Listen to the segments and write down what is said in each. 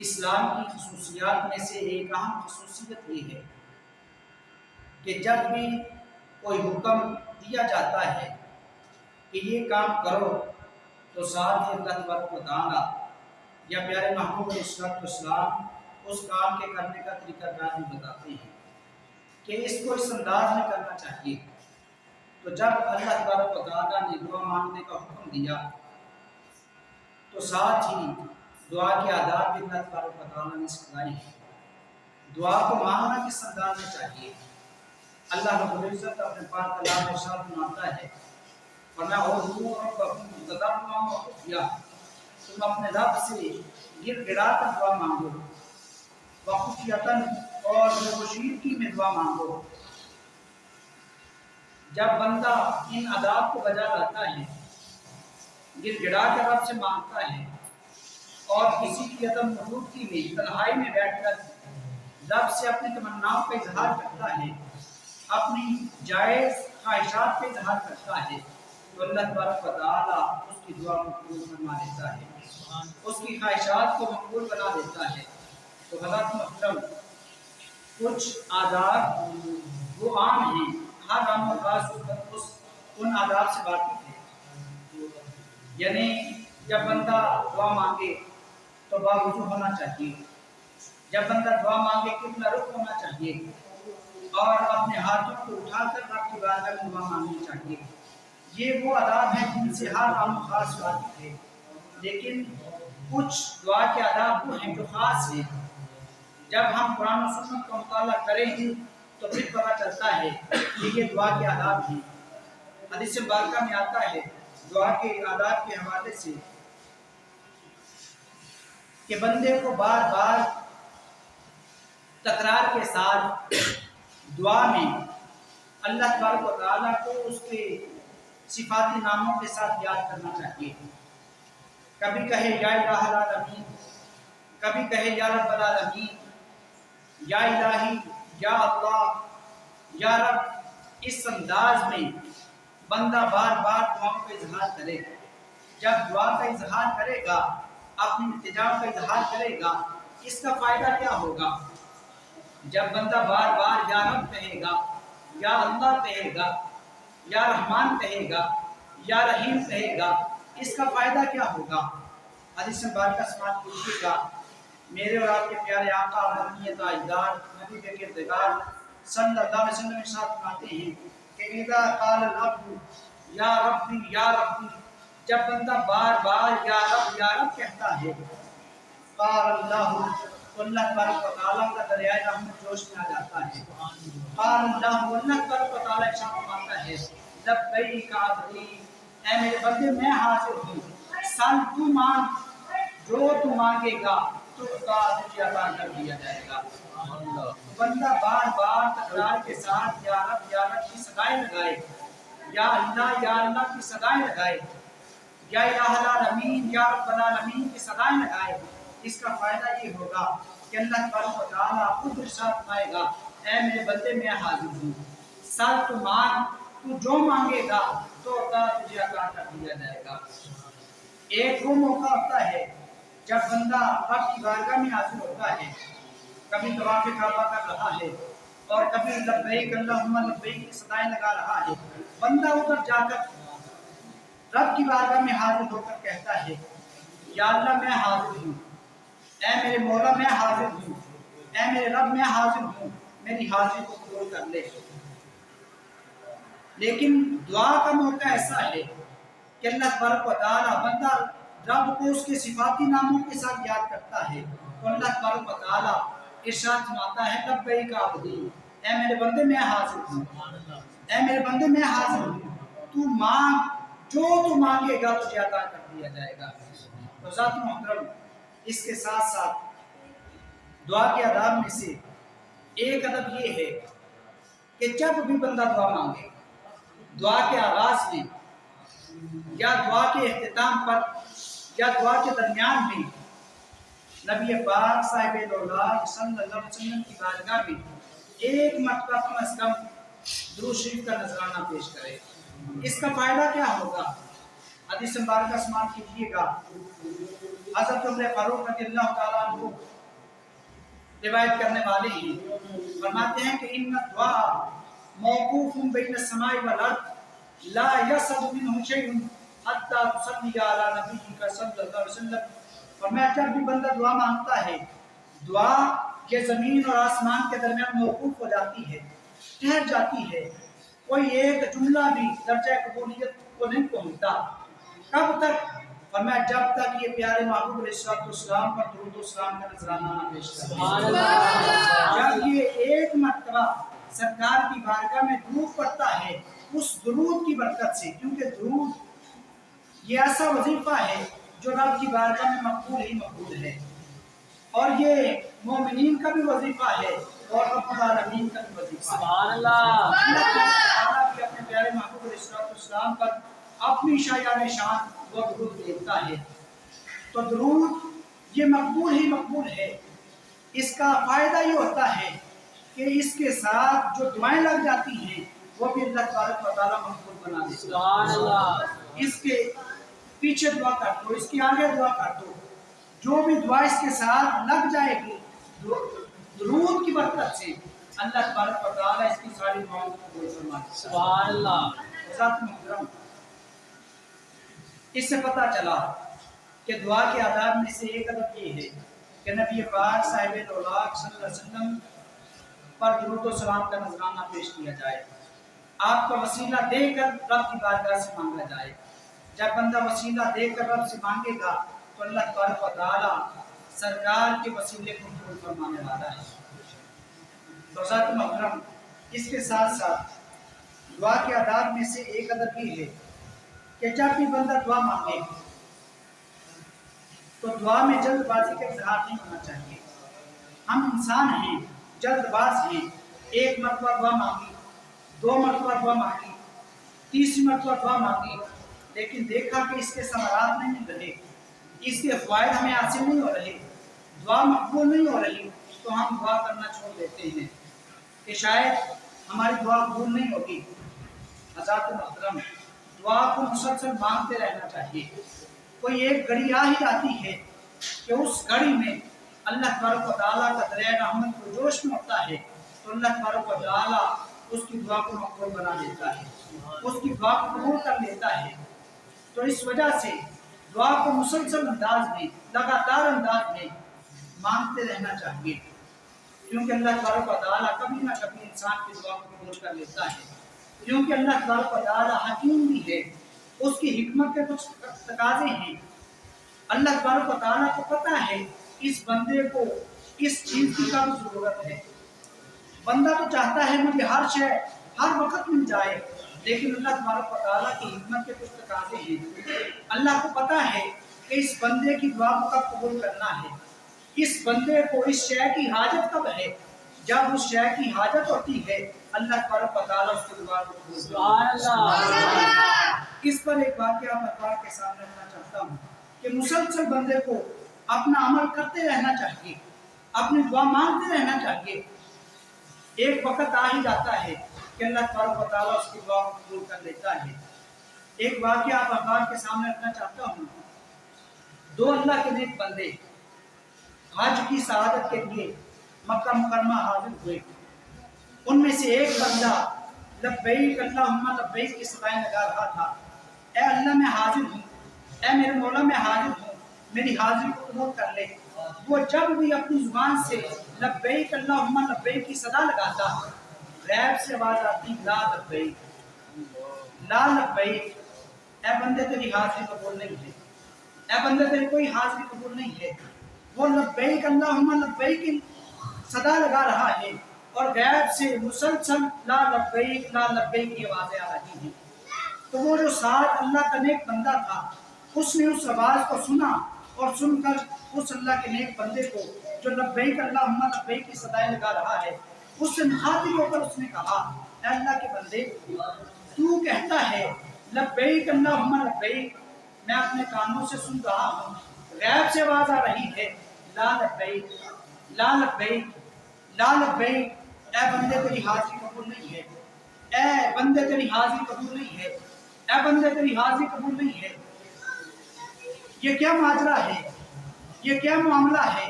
اسلام کی خصوصیات میں سے ایک اہم خصوصیت یہ ہے کہ جب بھی کوئی حکم دیا جاتا ہے کہ یہ کام کرو تو ساتھ ہی اللہ تبارک و تعالیٰ یا پیارے محبوب علیہ الصلوۃ والسلام اس کام کے کرنے کا طریقہ کار بھی بتاتے ہیں کہ اس کو اس انداز میں کرنا چاہیے۔ تو جب اللہ تبارک و تعالیٰ نے دعا مانگنے کا حکم دیا تو ساتھ ہی دعا کے آداب بھی اللہ تبارک و تعالیٰ نے سکھائے ہیں۔ دعا کو مانگنا کس انداز میں چاہیے؟ اللہ رب العزت اپنے پاک کلام میں ارشاد فرماتا ہے، فرمایا اُدعوا ربکم تضرعا وخفیا، تم اپنے رب سے گر گڑا کر دعا مانگو، وخفیۃ اور کشیدگی میں دعا مانگو۔ جب بندہ ان آداب کو بجا لاتا ہے، گر گڑا کر رب سے مانگتا ہے اور کسی کی عدم موجودگی میں تنہائی میں بیٹھ کر رب سے اپنی تمناؤں کا اظہار کرتا ہے، اپنی جائز خواہشات کا اظہار کرتا ہے، تو اللہ تبارک و تعالیٰ اس کی دعا کو قبول فرما دیتا ہے، اس کی خواہشات کو مقبول بنا دیتا ہے۔ تو حضرات محترم، کچھ آداب وہ عام ہیں، ہر عام و خاص ان آداب سے واقف ہے۔ یعنی جب بندہ دعا مانگے تو باوضو ہونا چاہیے، جب بندہ دعا مانگے قبلہ رخ ہونا چاہیے، اور اپنے ہاتھوں کو اٹھا کر رب کی بارگاہ میں دعا مانگنی چاہیے۔ یہ وہ آداب ہیں جن سے ہر عام و خاص واقف ہے، لیکن کچھ دعا کے آداب وہ ہیں جو خاص ہیں۔ جب ہم قرآن و سنت کا مطالعہ کریں گے تو پھر پتہ چلتا ہے کہ یہ دعا کے آداب ہیں۔ حدیث مبارکہ میں آتا ہے دعا کے آداب کے حوالے سے کہ بندے کو بار بار تکرار کے ساتھ دعا میں اللہ تبارک و تعالیٰ کو اس کے صفاتی ناموں کے ساتھ یاد کرنا چاہیے۔ کبھی کہے یا الہ العالمین، کبھی کہے یا رب العالمین، یا الہی، یا اللہ، یا رب۔ اس انداز میں بندہ بار بار دعاؤں کا اظہار کرے۔ جب دعا کا اظہار کرے گا، اپنی التجا کا اظہار کرے گا، اس کا فائدہ کیا ہوگا؟ جب بندہ بار بار یا رب کہے گا، یا اللہ کہے گا، یا رحمان کہے گا، یا رحیم کہے گا، اس کا فائدہ کیا ہوگا؟ حدیث مبارکہ سماعت کیجیے گا، میرے اور آپ کے پیارے آقا مدنی تاجدار نبی کے کردگار صلی اللہ علیہ وسلم ارشاد فرماتے ہیں کہ اذا قال العبد یا ربی یا ربی، جب بندہ بار بار یا رب کہتا ہے، قال اللہ، تو اللہ تبارک و تعالیٰ کا دریائے رحمت جوش میں آ جاتا ہے۔ قال اللہ، اللہ تبارک و تعالیٰ ارشاد فرماتا ہے، لبیک عبدی، اے میرے بندے میں حاضر ہوں، سل تو مانگ، جو تو مانگے گا تو تجھے عطا کر دیا جائے گا۔ بندہ بار بار تکرار کے ساتھ یا رب کی صدائیں لگائے، یا اللہ کی صدائیں لگائے، یا الہ العالمین، یا رب العالمین کی صدائیں لگائے، اس کا فائدہ یہ ہوگا کہ اللہ تبارک و تعالیٰ خود ارشاد فرمائے گا، اے میرے بندے میں حاضر ہوں، سل تو مانگ، تو جو مانگے گا تو تجھے عطا کر دیا جائے گا۔ ایک وہ موقع ہوتا ہے جب بندہ رب کی بارگاہ میں حاضر ہوتا ہے، کبھی طواف کعبہ کر رہا ہے اور کبھی لبیک اللہم لبیک کی صدائیں لگا رہا ہے، بندہ ادھر جا کر رب کی بارگاہ میں حاضر ہو کر کہتا ہے، یا اللہ میں حاضر ہوں، اے میرے مولا میں حاضر ہوں، اے میرے رب میں حاضر ہوں، میری حاضری کو قبول کر لے۔ لیکن دعا کا موقع ایسا ہے کہ اللہ تبارک و تعالیٰ بندہ رب کو اس کے صفاتی ناموں کے ساتھ یاد کرتا ہے، تو اللہ تبارک و تعالیٰ ارشاد فرماتا ہے، لبیک عبدی، اے میرے بندے میں حاضر ہوں، اے میرے بندے میں حاضر ہوں، تو مانگ، جو تو مانگے گا تجھے عطا کر دیا جائے گا۔ تو ذات محترم، اس کے ساتھ ساتھ دعا کے آداب میں سے ایک ادب یہ ہے کہ جب بھی بندہ دعا مانگے، دعا کے آغاز میں یا دعا کے اختتام پر یا دعا کے درمیان میں نبی پاک صاحب دولار صلی اللہ علیہ وسلم کی بارگاہ میں ایک مرتبہ کم از کم درود شریف کا نذرانہ پیش کرے۔ اس کا فائدہ کیا ہوگا؟ حدیث مبارکہ سماعت کیجیے گا، حضرت عمر فاروق رضی اللہ تعالیٰ عنہ रिवायत करने वाले हैं। फरमाते हैं कि इन्ना दुआ मौकूफुन बैन समाई वल अर्द ला यसद मिनहु शैउन हत्ता तुसल्ली अला नबिय्यिका सल्लल्लाहु अलैहि वसल्लम। और मैं जब भी बंदा दुआ मांगता है, दुआ ये जमीन और आसमान के दरमियान मौकूफ हो जाती है, ठहर जाती है, कोई एक जुमला भी दर्जा कबूलियत को नहीं पहुंचता। कब तक? और मैं जब तक ये प्यारे महबूब अलैहिस्सलाम पर दुरूद व सलाम का नजराना ना पेश करूं। जब ये एक मर्तबा सरकार की बारगाह में दुरूद पड़ता है, उस दुरूद की बरकत से, क्योंकि दुरूद ये ऐसा वजीफा है जो रब की बारगाह में मकबूल ही मकबूल है, और ये मोमिनीन का भी वजीफा है और रब्बुल आलमीन का भी वजीफा है। सुभान अल्लाह। अल्लाह भी अपने प्यारे महबूब अलैहिस्सलाम पर अपनी शायान शान वो दुरूद देता है। तो दुरूद ये मकबूल ही मकबूल है। इसका फायदा ये होता है कि इसके साथ जो दुआएं लग जाती हैं वो भी अल्लाह तबारक व तआला मकबूल बना देता है। सुभान अल्लाह। इसके पीछे दुआ कर दो, इसके आगे दुआ कर दो, जो भी दुआ इसके साथ लग जाएगी दुरूद की बरकत से अल्लाह तबारक व तआला इसकी सारी दुआओं को कबूल फरमा देता है। सुभान अल्लाह। साथ मुहतरम, इससे पता चला कि दुआ के आदाब में से एक अदब ये है कि नबी पाक साहिब दौलाक सल्लल्लाहु अलैहि वसल्लम पर दुरूद व सलाम का नजराना पेश किया जाए, आपका वसीला देकर रब की बारगाह से मांगा जाए। जब बंदा वसीला देकर रब से मांगेगा तो अल्लाह तबारक व तआला सरकार के वसीले को कबूल फरमाने वाला है। तो साथ मुहतरम, इसके साथ साथ दुआ के आदाब में से एक अदब ये है कि जब भी बंदा दुआ मांगे तो दुआ में जल्दबाजी का इजहार नहीं होना चाहिए। हम इंसान हैं, जल्दबाज हैं। एक मरतबा दुआ मांगी, दो मरतबा दुआ मांगी, तीसरी मरतबा दुआ मांगी, लेकिन देखा कि इसके समारात नहीं मिल रहे, इसके फायदे हमें हासिल नहीं हो रहे, दुआ मकबूल नहीं हो रही, तो हम दुआ करना छोड़ देते हैं कि शायद हमारी दुआ कबूल नहीं होगी। हज़रात मोहतरम, दुआ को मुसलसल मांगते रहना चाहिए। कोई एक घड़ी आ ही जाती है कि उस घड़ी में अल्लाह तबारक व तआला का दरिया रहमत को जोश में होता है, तो अल्लाह तबारक व तआला उसकी दुआ को मकबूल बना देता है, उसकी दुआ को कबूल कर लेता है। तो इस वजह से दुआ को मुसलसल अंदाज में, लगातार अंदाज में मांगते रहना चाहिए, क्योंकि अल्लाह तबारक व तआला कभी ना कभी इंसान की दुआ को कबूल कर लेता है। क्योंकि अल्लाह तबारक व तआला हकीम भी है, उसकी हिकमत के कुछ तकाजे हैं। अल्लाह तबारक व तआला को पता है इस बंदे को इस चीज की कब जरूरत है। बंदा तो चाहता है मुझे हर शय हर वक्त मिल जाए, लेकिन अल्लाह तबारक व तआला की हिकमत के कुछ तकाजे हैं। अल्लाह को पता है कि इस बंदे की दुआ को कब कबूल करना है, इस बंदे को इस शय की हाजत कब है। जब उस शय की हाजत होती है अल्लाह तबारक व तआला उसकी दुआ को कबूल करता है। इस पर एक वाकया मैं आपके सामने रखना चाहता हूँ कि मुसलसल बंदे को अपना अमल करते रहना चाहिए, अपनी दुआ मांगते रहना चाहिए। एक वक्त आ ही जाता है कि अल्लाह तबारक व तआला उसकी दुआ को कबूल कर लेता है। एक वाकया आप के सामने रखना चाहता हूँ। दो अल्लाह के नेक बंदे हज की शहादत के लिए मक्का मुकरमा हाजिर हुए। उनमें से एक बंदा लब्बैक अल्लाहुम्मा लब्बैक की सदाएं लगा रहा था, ए अल्लाह मैं हाजिर हूँ, ए मेरे मौला मैं हाजिर हूँ, मेरी हाजिरी को कबूल कर ले। वो जब भी अपनी जुबान से लब्बैक अल्लाहुम्मा लब्बैक की सदा लगाता, गैब से आवाज आती ला लब्बैक, ला लब्बैक, ए बंदे तेरी हाजिरी कबूल नहीं है, ए बंदे तेरी कोई हाजिरी कबूल नहीं है। वो लब्बैक अल्लाहुम्मा लब्बैक की सदा लगा रहा है और गैब से मुसलसल ला लब्बैक की आवाजें आ रही हैं। तो वो जो साथ अल्लाह का नेक बंदा था, उसने उस आवाज को सुना और सुनकर उस अल्लाह के नेक बंदे को जो लब्बैक अल्लाहुम्मा लब्बैक की सदाएं लगा रहा है, उससे मुखातिब होकर उसने कहा, ऐ अल्लाह के बंदे, तू कहता है लब्बैक अल्लाहुम्मा लब्बैक, मैं अपने कानों से सुन रहा हूँ, गैब से आवाज आ रही है ला लब्बैक, ला लब्बैक, ला लब्बैक, ऐ बंदे तेरी हाजिरी कबूल नहीं है, ऐ बंदे तेरी हाजिरी कबूल नहीं है, ऐ बंदे तेरी हाजिरी कबूल नहीं है। ये क्या माजरा है, ये क्या मामला है।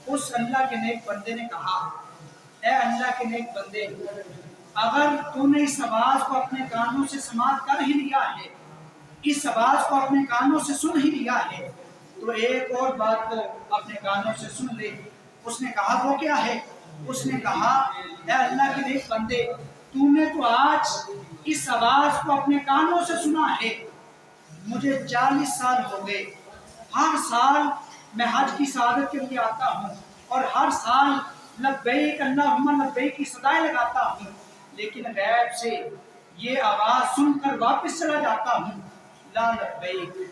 उस अल्लाह के नेक बंदे ने कहा, ए अल्लाह के नेक बंदे, अगर तूने इस आवाज को अपने कानों से समाप्त कर ही लिया है, इस आवाज को अपने कानों से सुन ही लिया है, तो एक और बात को अपने कानों से सुन ले। उसने कहा वो क्या है? उसने कहा, ए अल्लाह के नेक बंदे, तूने तो आज इस आवाज को अपने कानों से सुना है। मुझे 40 साल हो गए, हर साल मैं हज की शहादत के लिए आता हूँ और हर साल लब्बैक अल्लाहुम्मा लब्बैक की सदाएं लगाता हूँ, लेकिन गैब से ये आवाज सुनकर वापस चला जाता हूँ, ला लब्बैक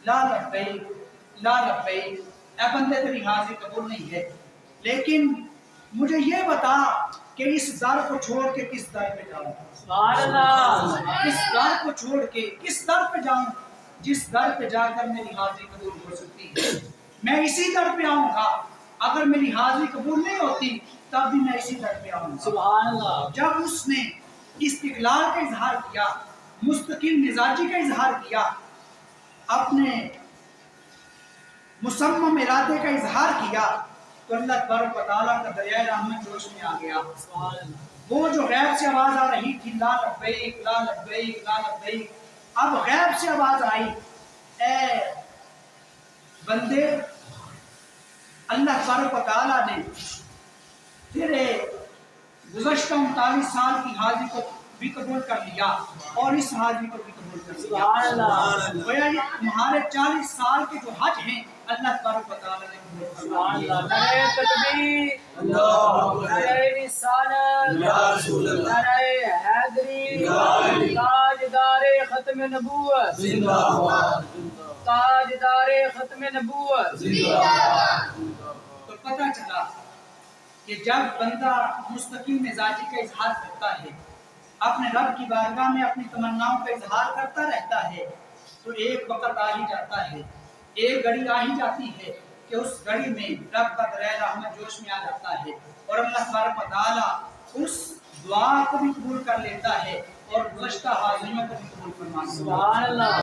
ला लब्बैक ला लब्बैक। ऐ बंदे तेरी हाजिरी कबूल नहीं है, लेकिन मुझे ये बता कि इस दर को छोड़ के किस दर पे जाऊं? इस दर को छोड़ के किस दर पे जाऊं जिस दर पे जाकर मेरी हाजिरी कबूल हो सकती है? मैं इसी दर पे आऊंगा, अगर मेरी हाजिरी कबूल नहीं होती तब भी मैं इसी दर पे आऊंगा। सुभान अल्लाह। जब उसने इस्तिक़लाल का इजहार किया, मुस्तकिल मिजाजी का इजहार किया, अपने मुसम्मम इरादे का इजहार किया, तो अल्लाह तबारक व तआला का दरिया रहमत जोश में आ गया। वो जो गैब से आवाज आ रही थी, ला लब्बैक ला लब्बैक ला लब्बैक, अब गैब से आवाज आई, ए बंदे, अल्लाह तबारक व तआला ने तेरे गुज़श्ता 39 साल की हाजिरी को भी कबूल कर लिया और इस हाजिरी को भी कबूल कर लिया। गोया ये तुम्हारे 40 साल के जो हज हैं, अल्लाह तबारक व तआला ने कबूल कर लिया। नारे तकबीर, नारे रिसालत, नारे हैदरी, ताजदारे खत्म नबूवत, ताजदारे खत्म नबूवत। तो पता चला कि जब बंदा मुस्तकिल मिजाजी का इजहार करता है, अपने रब की बारगाह में अपनी तमन्नाओं का इजहार करता रहता है, तो एक वक्त आ ही जाता है, एक घड़ी आ ही जाती है कि उस घड़ी में रब का दरिया रहमत जोश में आ जाता है और अल्लाह तबारक व तआला उस दुआ को भी कबूल कर लेता है और गुज़श्ता हाज़िरियों को भी कबूल फरमाता है।